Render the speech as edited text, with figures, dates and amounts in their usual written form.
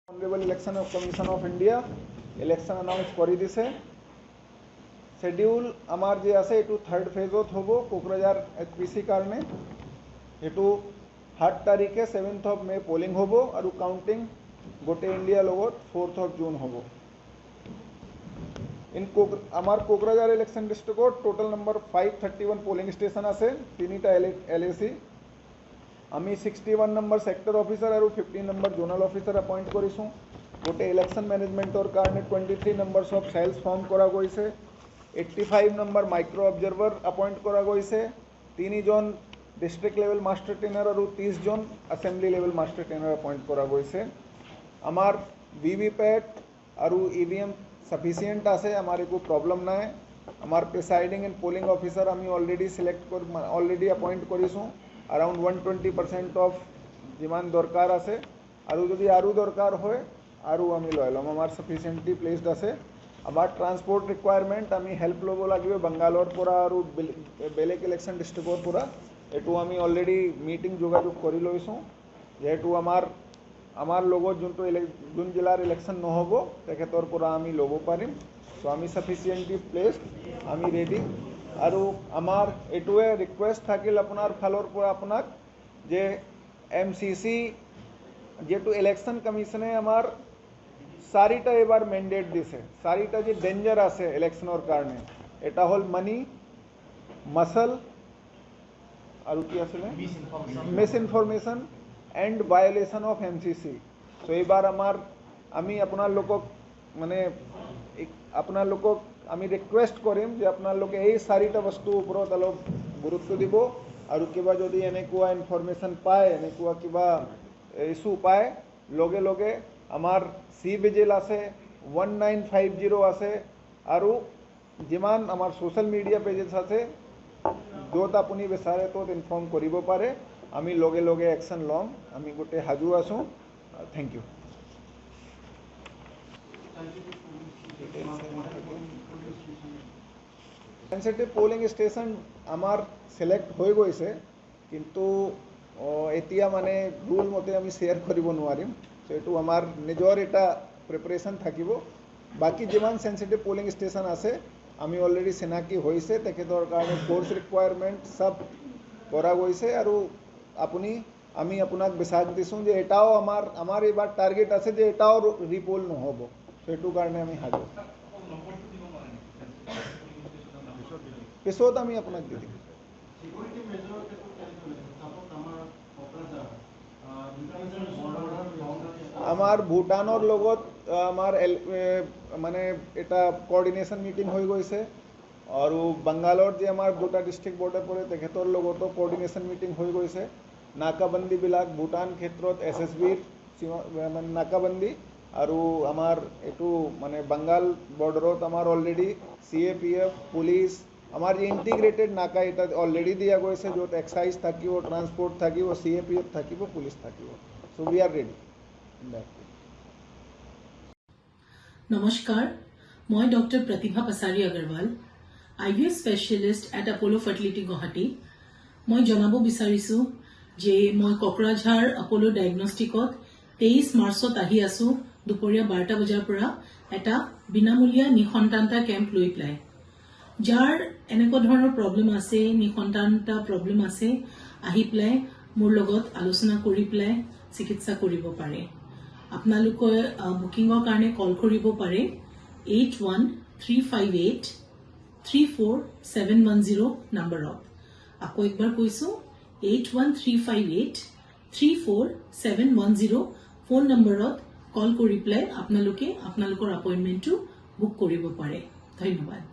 Honorable Election Commission of India election announce কৰি দিছে schedule আমাৰ যে আছে এটো থাৰ্ড ফেজত হ'ব কোকৰাঝাৰ এপিসি কাৰণে এটো 8 তাৰিখে 7th of May polling হ'ব আৰু কাউন্টিং গোটে ইন্ডিয়া লগত 4th of June হ'ব আমাৰ কোকৰাঝাৰ ইলেকশন ডিস্ট্ৰিক্টত টোটাল নাম্বাৰ 531 পোলিং স্টেশন আছে তিনিটা এলএসি আমি 61 নম্বৰ সেক্টৰ অফিসাৰ আৰু 15 নম্বৰ জোনাল অফিসাৰ अपॉइंट কৰিছো গোটে ইলেকশন ম্যানেজমেন্টৰ কাৰণে 23 নম্বৰস অফ সেলস ফৰ্ম কৰা গৈছে 85 নম্বৰ মাইক্ৰো অবজাৰভাৰ अपॉइंट কৰা গৈছে 3 জন ডিস্ট্ৰিক্ট লেভেল মাস্টাৰ ট্ৰেনাৰ আৰু 30 জন assembly level master trainer appoint কৰা গৈছে আমাৰ ভিভিপ্যাট আৰু ইভিএম সাফিসিয়েন্ট আছে আমাৰ একো প্ৰবলেম নাই আমাৰ প্ৰিসাইডিং এন্ড পোলিং অফিসাৰ আমি অলৰেডি अपॉइंट কৰিছো around 120% of demand দৰকাৰ আছে আৰু যদি আৰু দৰকাৰ হয় আৰু আমি লৈ লম আমাৰ sufficiently placed আছে আমাৰ ট্ৰান্সপোৰ্ট ৰিকোয়াৰমেন্ট আমি হেল্প লব লাগিব বাংগালোৰ পৰা আৰু বেলেগ ইলেকশন ডিস্ট্ৰিক্টৰ পৰা এটো আমি অলৰেডি মিটিং যোগাযোগ কৰি লৈছো যেটো আমাৰ লগত যোন জিলাৰ ইলেকশন নহব তেখেতৰ পৰা আমি লব পাৰিম সো আমি sufficiently placed আমি ৰেডি আৰু আমাৰ এটোৱে ৰিকুৱেষ্ট থাকিল আপোনাৰ ফালৰ পৰা আপোনাক যে এমসিসি যেটো ইলেকশন কমিশনে আমাৰ চাৰিটা এবাৰ ম্যান্ডেট দিছে চাৰিটা যে ডেঞ্জাৰ আছে ইলেকশনৰ কাৰণে এটা হল মানি মাসল আৰু কি আছিল misinformation and violation of MCC so এবাৰ আমি আপোনালোকক মানে আপোনালোকক আমি ৰিকুয়েস্ট কৰিম যে আপনালোকে এই চাৰিটা বস্তু ওপৰত অলপ গুৰুত্ব দিব আৰু কিবা যদি এনেকুৱা ইনফৰমেশন পায় এনেকুৱা কিবা ইস্যু পায় লগে লগে আমাৰ সি ভিজিল আছে 1950 আছে আৰু যিমান আমাৰ সোশ্যাল মিডিয়া পেজেস আছে য'ত আপুনি বিচাৰে ত'ত ইনফৰ্ম কৰিব পাৰে আমি লগে লগে অ্যাকশন লম আমি গোটে হাজু আছো thank you sensitive polling station আমার সিলেক্ট হৈ গৈছে কিন্তু এতিয়া মানে রুল মতে আমি শেয়ার কৰিব নোৱাৰিম সো এটো আমাৰ নিজৰ এটা প্ৰিপাৰেচন থাকিব বাকি যিমান সেন্সিটিভ পোলিং স্টেশন আছে আমি অলৰেডি চিনাকি হৈছে তেখেতৰ কাৰণে কোৰ্স ৰিকোয়াৰমেন্ট সব কৰা গৈছে আৰু আমি আপোনাক বিশ্বাস দিছো যে এটাও আমাৰ এবাৰ টাৰ্গেট আছে যে এটাও ৰিপোল নহব সেটো কাৰণে আমি হাজু পিছত আমি আপোনাক দি দিম আমাৰ ভুটানৰ লগত আমাৰ মানে এটা কোঅৰ্ডিনেশন মিটিং হৈ গৈছে আৰু বাংগালোৰ যে আমাৰ দুটা ডিস্ট্ৰিক্ট বৰ্ডাৰ পৰে তেখেতৰ লগতো কোঅৰ্ডিনেশন মিটিং হৈ গৈছে নাকাবন্দী বিলাক ভুটান ক্ষেত্ৰত এসএসবিৰ মানে নাকাবন্দী আৰু আমাৰ এটো মানে বাংগাল বৰ্ডাৰত আমাৰ অলরেডি সিএপিএফ পুলিশ আমার ইন্টিগ্রেটেড নাকা এটা অলরেডি দিয়া গৈছে যত এক্সাইজ থাকিব ট্রান্সপোর্ট থাকিব সিএপিএফ থাকিব পুলিশ থাকিব সো উই আর রেডি নমস্কাৰ মই doctor Pratibha Pachari Agarwal IVF specialist at Apollo fertility Guwahati মই জনাব বিচাৰিছো যে মই কোকৰাঝাৰ আপোলো ডায়াগনষ্টিকত 23 মাৰ্চত আহি আছো দুপৰীয়া 12টা বজাৰ পৰা এটা বিনামূলীয়া নিসন্তানতা কেম্প লৈ প্লাই যাৰ এনেকুৱা ধৰণৰ প্ৰবলেম আছে নিসন্তানতা প্ৰবলেম আছে আহি প্লাই মোৰ লগত আলোচনা কৰি প্লাই চিকিৎসা কৰিব পাৰে আপোনালোকে বুকিংৰ কাৰণে কল কৰিব পাৰে 8135834710 নম্বৰত আকৌ একবাৰ কৈছো 8135834710 ফোন নম্বৰত কল কৰি প্লাই আপোনালোকৰ এপইন্টমেন্টটো বুক কৰিব পাৰে ধন্যবাদ